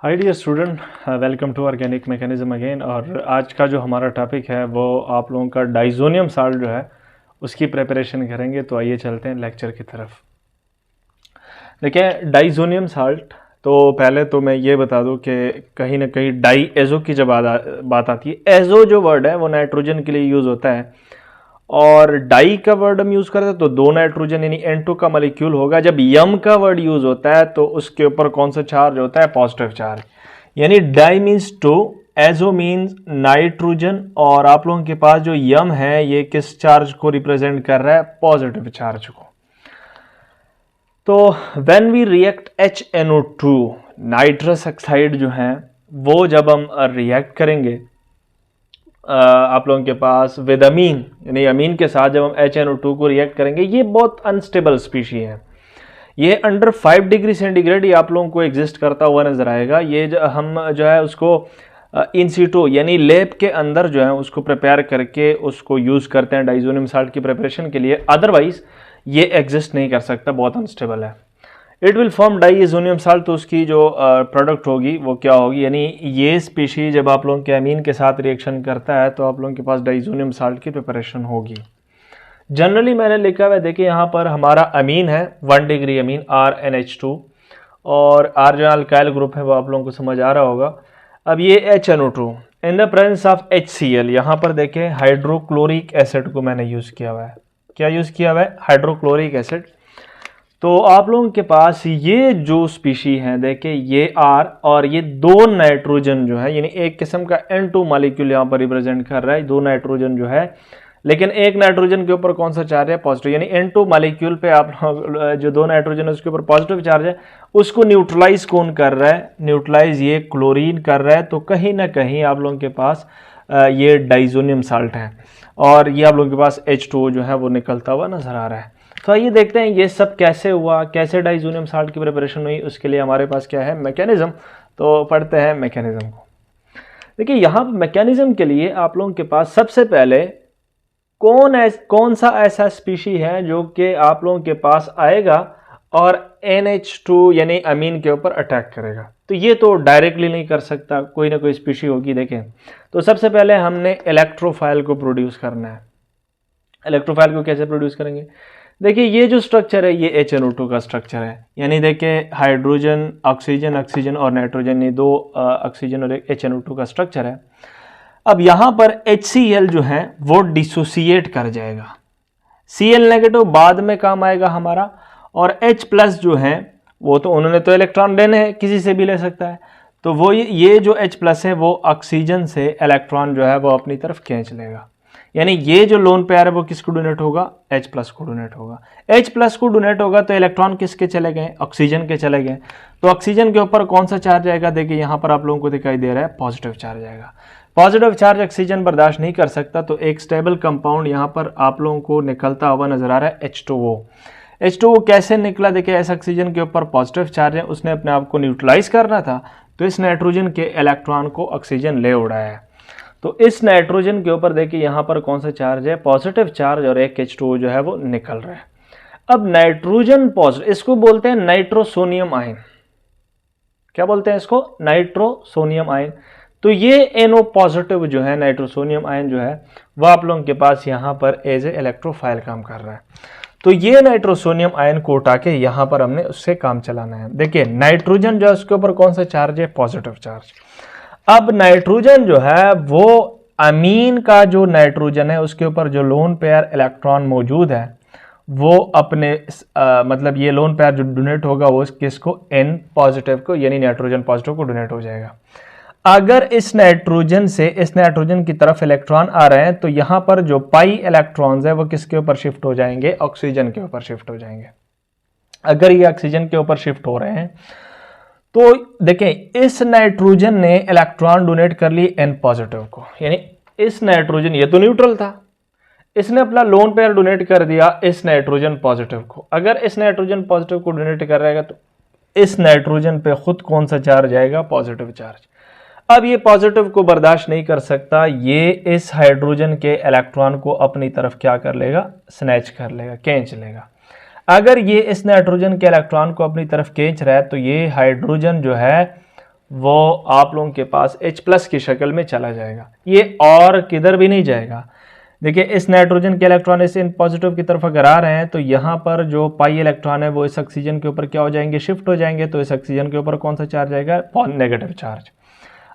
Hi dear student, welcome to organic mechanism again. और आज का जो हमारा टॉपिक है वो आप लोगों का डाइजोनियम साल्ट जो है उसकी प्रिपरेशन करेंगे। तो आइए चलते हैं लेक्चर की तरफ। देखिए, डाइजोनियम साल्ट, तो पहले तो मैं ये बता दूं कि कहीं ना कहीं डाई एजो की जब बात आती है, एजो जो वर्ड है वो नाइट्रोजन के लिए यूज़ होता है, और डाई का वर्ड हम यूज़ करते हैं तो दो नाइट्रोजन यानी N2 का मॉलिक्यूल होगा। जब यम का वर्ड यूज़ होता है तो उसके ऊपर कौन सा चार्ज होता है? Positive charge. यानी di means two, azo means nitrogen, और आप लोगों के पास जो यम है ये किस चार्ज को रिप्रेजेंट कर रहा है? पॉजिटिव चार्ज को। तो when we react HNO2, nitrous oxide जो है वो जब हम रिएक्ट करेंगे आप लोगों के पास विद अमीन, यानी अमीन के साथ जब हम HNO2 को रिएक्ट करेंगे, ये बहुत अनस्टेबल स्पीशी है। ये अंडर 5 डिग्री सेंटीग्रेड ये आप लोगों को एग्जिस्ट करता हुआ नजर आएगा। ये हम जो है उसको इन सीटो यानी लैब के अंदर जो है उसको प्रिपेयर करके उसको यूज़ करते हैं डाइजोनियम साल्ट की प्रिपरेशन के लिए। अदरवाइज ये एग्जिस्ट नहीं कर सकता, बहुत अनस्टेबल है। It will form diazonium salt, तो उसकी जो प्रोडक्ट होगी वो क्या होगी? यानी ये स्पीशी जब आप लोगों के अमीन के साथ रिएक्शन करता है तो आप लोगों के पास डाइजोनियम साल्ट की प्रिपरेशन होगी। जनरली मैंने लिखा हुआ है, देखिए यहाँ पर हमारा अमीन है 1 डिग्री अमीन RnH2, और R जो अल्काइल ग्रुप है वो आप लोगों को समझ आ रहा होगा। अब ये HNO2 in the presence of HCl, यहाँ पर देखें हाइड्रोक्लोरिक एसिड को मैंने यूज़ किया हुआ है। क्या यूज़ किया हुआ है? Hydrochloric acid. तो आप लोगों के पास ये जो स्पीशी है, देखिए ये R और ये दो नाइट्रोजन जो है, यानी एक किस्म का N2 मॉलिक्यूल यहाँ पर रिप्रेजेंट कर रहा है। दो नाइट्रोजन जो है, लेकिन एक नाइट्रोजन के ऊपर कौन सा चार्ज है? पॉजिटिव। यानी N2 मॉलिक्यूल पे आप जो दो नाइट्रोजन है उसके ऊपर पॉजिटिव चार्ज है, उसको न्यूट्रलाइज कौन कर रहा है? न्यूट्रलाइज ये क्लोरीन कर रहा है। तो कहीं ना कहीं आप लोगों के पास ये डाइजोनियम साल्ट है, और ये आप लोगों के पास H2O जो है वो निकलता हुआ नजर आ रहा है। तो आइए देखते हैं ये सब कैसे हुआ, कैसे डाइजोनियम साल्ट की प्रिपरेशन हुई। उसके लिए हमारे पास क्या है? मैकेनिज्म। तो पढ़ते हैं मैकेनिज्म को। देखिए यहाँ मैकेनिज्म के लिए आप लोगों के पास सबसे पहले कौन सा ऐसा स्पीशी है जो कि आप लोगों के पास आएगा और NH2 यानी अमीन के ऊपर अटैक करेगा? तो ये तो डायरेक्टली नहीं कर सकता, कोई ना कोई स्पीशी होगी। देखें, तो सबसे पहले हमने इलेक्ट्रोफाइल को प्रोड्यूस करना है। इलेक्ट्रोफाइल को कैसे प्रोड्यूस करेंगे? देखिए ये जो स्ट्रक्चर है ये HNO2 का स्ट्रक्चर है। यानी देखिए हाइड्रोजन, ऑक्सीजन, ऑक्सीजन और नाइट्रोजन, ये दो ऑक्सीजन और HNO2 का स्ट्रक्चर है। अब यहाँ पर HCl जो है वो डिसोसिएट कर जाएगा। Cl नेगेटिव बाद में काम आएगा हमारा, और H प्लस जो है वो तो उन्होंने तो इलेक्ट्रॉन लेने हैं, किसी से भी ले सकता है। तो वो ये जो H प्लस है वो ऑक्सीजन से इलेक्ट्रॉन जो है वो अपनी तरफ खींच लेगा। यानी ये जो लोन पेयर है वो किसको डोनेट होगा? H प्लस को डोनेट होगा। H प्लस को डोनेट होगा तो इलेक्ट्रॉन किसके चले गए? ऑक्सीजन के चले गए। तो ऑक्सीजन के ऊपर कौन सा चार्ज आएगा? देखिए यहाँ पर आप लोगों को दिखाई दे रहा है पॉजिटिव चार्ज आएगा। पॉजिटिव चार्ज ऑक्सीजन बर्दाश्त नहीं कर सकता, तो एक स्टेबल कंपाउंड यहाँ पर आप लोगों को निकलता हुआ नजर आ रहा है H2O। H2O कैसे निकला? देखिए ऐसा ऑक्सीजन के ऊपर पॉजिटिव चार्ज है, उसने अपने आप को न्यूट्रलाइज करना था, तो इस नाइट्रोजन के इलेक्ट्रॉन को ऑक्सीजन ले उड़ाया है। तो इस नाइट्रोजन के ऊपर देखिए यहाँ पर कौन सा चार्ज है? पॉजिटिव चार्ज, और एक H2O जो है वो निकल रहा है। अब नाइट्रोजन पॉजिटिव, इसको बोलते हैं नाइट्रोसोनियम आयन। क्या बोलते हैं इसको? Nitrosonium ion. तो ये NO पॉजिटिव जो है, नाइट्रोसोनियम आयन जो है, वह आप लोगों के पास यहाँ पर एज ए इलेक्ट्रोफाइल काम कर रहा है। तो ये नाइट्रोसोनियम आयन को उठा के यहाँ पर हमने उससे काम चलाना है। देखिए नाइट्रोजन जो है उसके ऊपर कौन सा चार्ज है? Positive charge. अब नाइट्रोजन जो है वो अमीन का जो नाइट्रोजन है उसके ऊपर जो लोन पेयर इलेक्ट्रॉन मौजूद है वो अपने मतलब ये लोन पेयर जो डोनेट होगा वो किसको? N पॉजिटिव को, यानी नाइट्रोजन पॉजिटिव को डोनेट हो जाएगा। अगर इस नाइट्रोजन से इस नाइट्रोजन की तरफ इलेक्ट्रॉन आ रहे हैं तो यहाँ पर जो पाई इलेक्ट्रॉन्स है वो किसके ऊपर शिफ्ट हो जाएंगे? ऑक्सीजन के ऊपर शिफ्ट हो जाएंगे। अगर ये ऑक्सीजन के ऊपर शिफ्ट हो रहे हैं तो देखें इस नाइट्रोजन ने इलेक्ट्रॉन डोनेट कर लिए N पॉजिटिव को, यानी इस नाइट्रोजन, ये तो न्यूट्रल था, इसने अपना लोन पेयर डोनेट कर दिया इस नाइट्रोजन पॉजिटिव को। अगर इस नाइट्रोजन पॉजिटिव को डोनेट कर रहेगा तो इस नाइट्रोजन पे खुद कौन सा चार्ज आएगा? Positive charge. अब ये पॉजिटिव को बर्दाश्त नहीं कर सकता, ये इस हाइड्रोजन के इलेक्ट्रॉन को अपनी तरफ क्या कर लेगा? स्नैच कर लेगा, खींच लेगा। अगर ये इस नाइट्रोजन के इलेक्ट्रॉन को अपनी तरफ खींच रहा है तो ये हाइड्रोजन जो है वो आप लोगों के पास H+ की शक्ल में चला जाएगा, ये और किधर भी नहीं जाएगा। देखिए इस नाइट्रोजन के इलेक्ट्रॉन इस इन पॉजिटिव की तरफ अगर आ रहे हैं तो यहाँ पर जो पाई इलेक्ट्रॉन है वो इस ऑक्सीजन के ऊपर क्या हो जाएंगे, शिफ्ट हो जाएंगे। तो इस ऑक्सीजन के ऊपर कौन सा चार्ज आएगा, नेगेटिव चार्ज।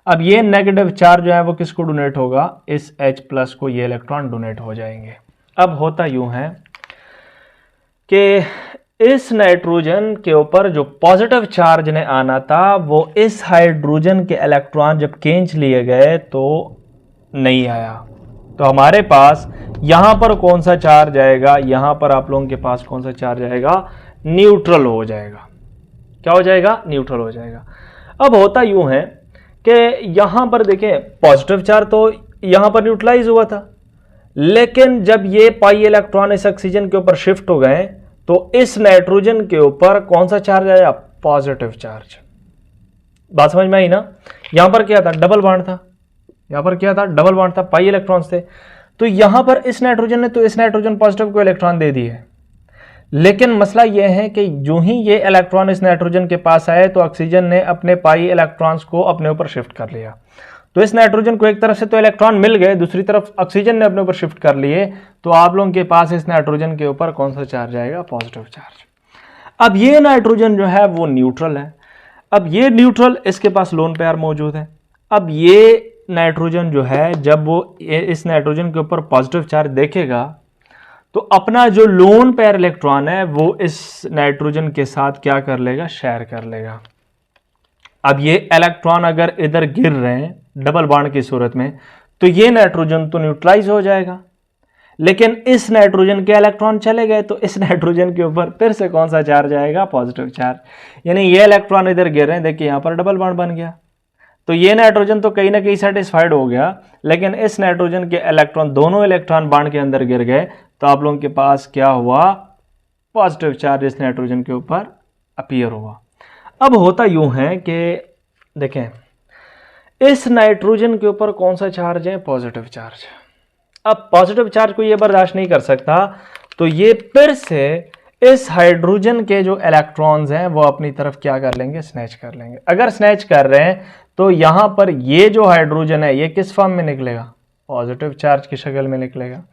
अब ये नेगेटिव चार्ज जो है वो किसको डोनेट होगा, इस H+ को ये इलेक्ट्रॉन डोनेट हो जाएंगे। अब होता यूं है कि इस नाइट्रोजन के ऊपर जो पॉजिटिव चार्ज ने आना था वो इस हाइड्रोजन के इलेक्ट्रॉन जब खींच लिए गए तो नहीं आया। तो हमारे पास यहां पर कौन सा चार्ज आएगा, यहां पर आप लोगों के पास कौन सा चार्ज आएगा, न्यूट्रल हो जाएगा। क्या हो जाएगा, न्यूट्रल हो जाएगा। अब होता यूं है कि यहां पर देखें पॉजिटिव चार्ज तो यहां पर न्यूट्रलाइज हुआ था, लेकिन जब ये पाई इलेक्ट्रॉन इस ऑक्सीजन के ऊपर शिफ्ट हो गए तो इस नाइट्रोजन के ऊपर कौन सा चार्ज आया, पॉजिटिव चार्ज। बात समझ में आई ना। यहां पर क्या था, डबल बॉन्ड था, यहां पर क्या था, डबल बॉन्ड था, पाई इलेक्ट्रॉन्स थे। तो यहां पर इस नाइट्रोजन ने तो इस नाइट्रोजन पॉजिटिव को इलेक्ट्रॉन दे दिए, लेकिन मसला यह है कि जो ही ये इलेक्ट्रॉन इस नाइट्रोजन के पास आए तो ऑक्सीजन ने अपने पाई इलेक्ट्रॉन्स को अपने ऊपर शिफ्ट कर लिया। तो इस नाइट्रोजन को एक तरफ से तो इलेक्ट्रॉन मिल गए, दूसरी तरफ ऑक्सीजन ने अपने ऊपर शिफ्ट कर लिए। तो आप लोगों के पास इस नाइट्रोजन के ऊपर कौन सा चार्ज आएगा, पॉजिटिव चार्ज। अब ये नाइट्रोजन जो है वो न्यूट्रल है। अब ये न्यूट्रल, इसके पास लोन पेयर मौजूद है। अब ये नाइट्रोजन जो है जब वो इस नाइट्रोजन के ऊपर पॉजिटिव चार्ज देखेगा तो अपना जो लोन पेयर इलेक्ट्रॉन है वो इस नाइट्रोजन के साथ क्या कर लेगा, शेयर कर लेगा। अब ये इलेक्ट्रॉन अगर इधर गिर रहे हैं डबल बॉन्ड की सूरत में तो ये नाइट्रोजन तो न्यूट्रलाइज हो जाएगा, लेकिन इस नाइट्रोजन के इलेक्ट्रॉन चले गए तो इस नाइट्रोजन के ऊपर फिर से कौन सा चार्ज आएगा, पॉजिटिव चार्ज। यानी ये इलेक्ट्रॉन इधर गिर रहे हैं, देखिए यहां पर डबल बॉन्ड बन गया। तो ये नाइट्रोजन तो कहीं ना कहीं सेटिस्फाइड हो गया, लेकिन इस नाइट्रोजन के इलेक्ट्रॉन, दोनों इलेक्ट्रॉन बॉन्ड के अंदर गिर गए। तो आप लोगों के पास क्या हुआ, पॉजिटिव चार्ज इस नाइट्रोजन के ऊपर अपीयर हुआ। अब होता यूं है कि देखें इस नाइट्रोजन के ऊपर कौन सा चार्ज है, पॉजिटिव चार्ज। अब पॉजिटिव चार्ज को ये बर्दाश्त नहीं कर सकता, तो ये फिर से इस हाइड्रोजन के जो इलेक्ट्रॉन्स हैं वो अपनी तरफ क्या कर लेंगे, स्नैच कर लेंगे। अगर स्नैच कर रहे हैं तो यहां पर ये जो हाइड्रोजन है ये किस फॉर्म में निकलेगा, पॉजिटिव चार्ज की शक्ल में निकलेगा।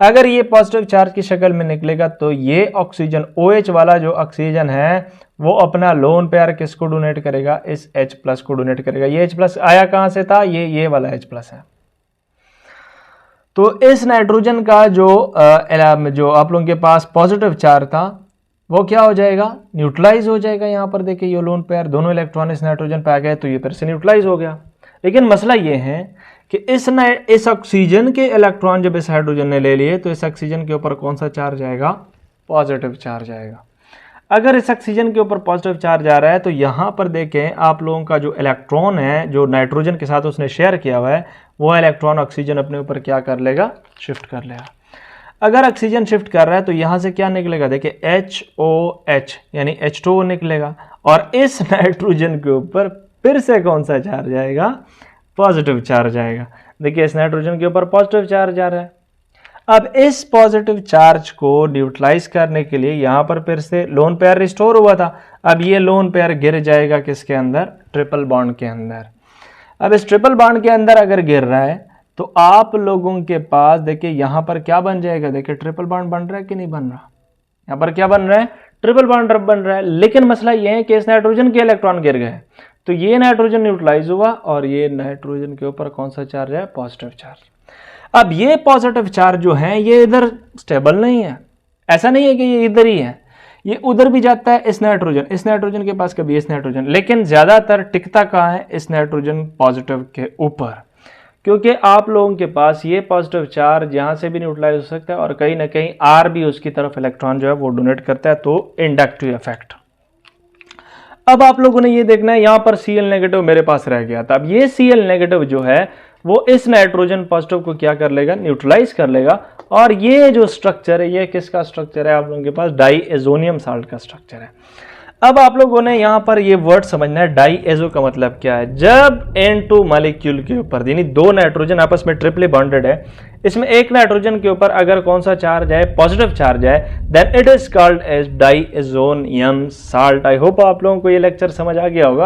अगर ये पॉजिटिव चार्ज की शक्ल में निकलेगा तो ये ऑक्सीजन OH वाला जो ऑक्सीजन है वो अपना लोन पेयर किसको डोनेट करेगा, इस H+ को डोनेट करेगा। ये H+ आया कहां से था, ये वाला H+ है। तो इस नाइट्रोजन का जो आप लोगों के पास पॉजिटिव चार्ज था वो क्या हो जाएगा, न्यूट्रलाइज हो जाएगा। यहां पर देखिए ये लोन पेयर, दोनों इलेक्ट्रॉन इस नाइट्रोजन पे आ गए तो ये फिर से न्यूट्रलाइज हो गया। लेकिन मसला ये है कि इस ऑक्सीजन के इलेक्ट्रॉन जब इस हाइड्रोजन ने ले लिए तो इस ऑक्सीजन के ऊपर कौन सा चार्ज आएगा, पॉजिटिव चार्ज आएगा। अगर इस ऑक्सीजन के ऊपर पॉजिटिव चार्ज आ रहा है तो यहां पर देखें आप लोगों का जो इलेक्ट्रॉन है जो नाइट्रोजन के साथ उसने शेयर किया हुआ है वो इलेक्ट्रॉन ऑक्सीजन अपने ऊपर क्या कर लेगा, शिफ्ट कर लेगा। अगर ऑक्सीजन शिफ्ट कर रहा है तो यहां से क्या निकलेगा, देखिए HOH यानी H2O निकलेगा, और इस नाइट्रोजन के ऊपर फिर से कौन सा चार्ज आएगा, पॉजिटिव चार्ज आएगा। देखिए इस नाइट्रोजन के ऊपर पॉजिटिव चार्ज आ रहा है। अब इस पॉजिटिव चार्ज को न्यूट्रलाइज करने के लिए यहां पर फिर से लोन पेयर रिस्टोर हुआ था। अब ये लोन पेयर गिर जाएगा किसके अंदर, ट्रिपल बॉन्ड के अंदर। अब इस ट्रिपल बॉन्ड के अंदर अगर गिर रहा है तो आप लोगों के पास देखिए यहां पर क्या बन जाएगा, देखिए ट्रिपल बॉन्ड बन रहा है कि नहीं बन रहा, यहां पर क्या बन रहा है, ट्रिपल बॉन्ड बन रहा है। लेकिन मसला यह है कि इस नाइट्रोजन के इलेक्ट्रॉन गिर गए तो ये नाइट्रोजन न्यूट्रलाइज हुआ और ये नाइट्रोजन के ऊपर कौन सा चार्ज है, पॉजिटिव चार्ज। अब ये पॉजिटिव चार्ज जो है ये इधर स्टेबल नहीं है, ऐसा नहीं है कि ये इधर ही है, ये उधर भी जाता है। इस नाइट्रोजन के पास कभी इस नाइट्रोजन, लेकिन ज्यादातर टिकता कहाँ है, इस नाइट्रोजन पॉजिटिव के ऊपर, क्योंकि आप लोगों के पास ये पॉजिटिव चार्ज यहां से भी न्यूट्रलाइज हो सकता है और कहीं ना कहीं R भी उसकी तरफ इलेक्ट्रॉन जो है वो डोनेट करता है, तो इंडक्टिव इफेक्ट। अब आप लोगों ने ये देखना है यहां पर Cl नेगेटिव मेरे पास रह गया था। अब ये Cl नेगेटिव जो है वो इस नाइट्रोजन पॉजिटिव को क्या कर लेगा, न्यूट्रलाइज कर लेगा। और ये जो स्ट्रक्चर है ये किसका स्ट्रक्चर है, आप लोगों के पास डाईएजोनियम साल्ट का स्ट्रक्चर है। अब आप लोगों ने यहां पर ये वर्ड समझना है, डाईएजो का मतलब क्या है। जब N2 मॉलिक्यूल के ऊपर यानी दो नाइट्रोजन आपस में ट्रिपली बॉन्डेड है, इसमें एक नाइट्रोजन के ऊपर अगर कौन सा चार्ज है, पॉजिटिव चार्ज है, then it is called as diazonium salt. I hope आप लोगों को ये लेक्चर समझ आ गया होगा।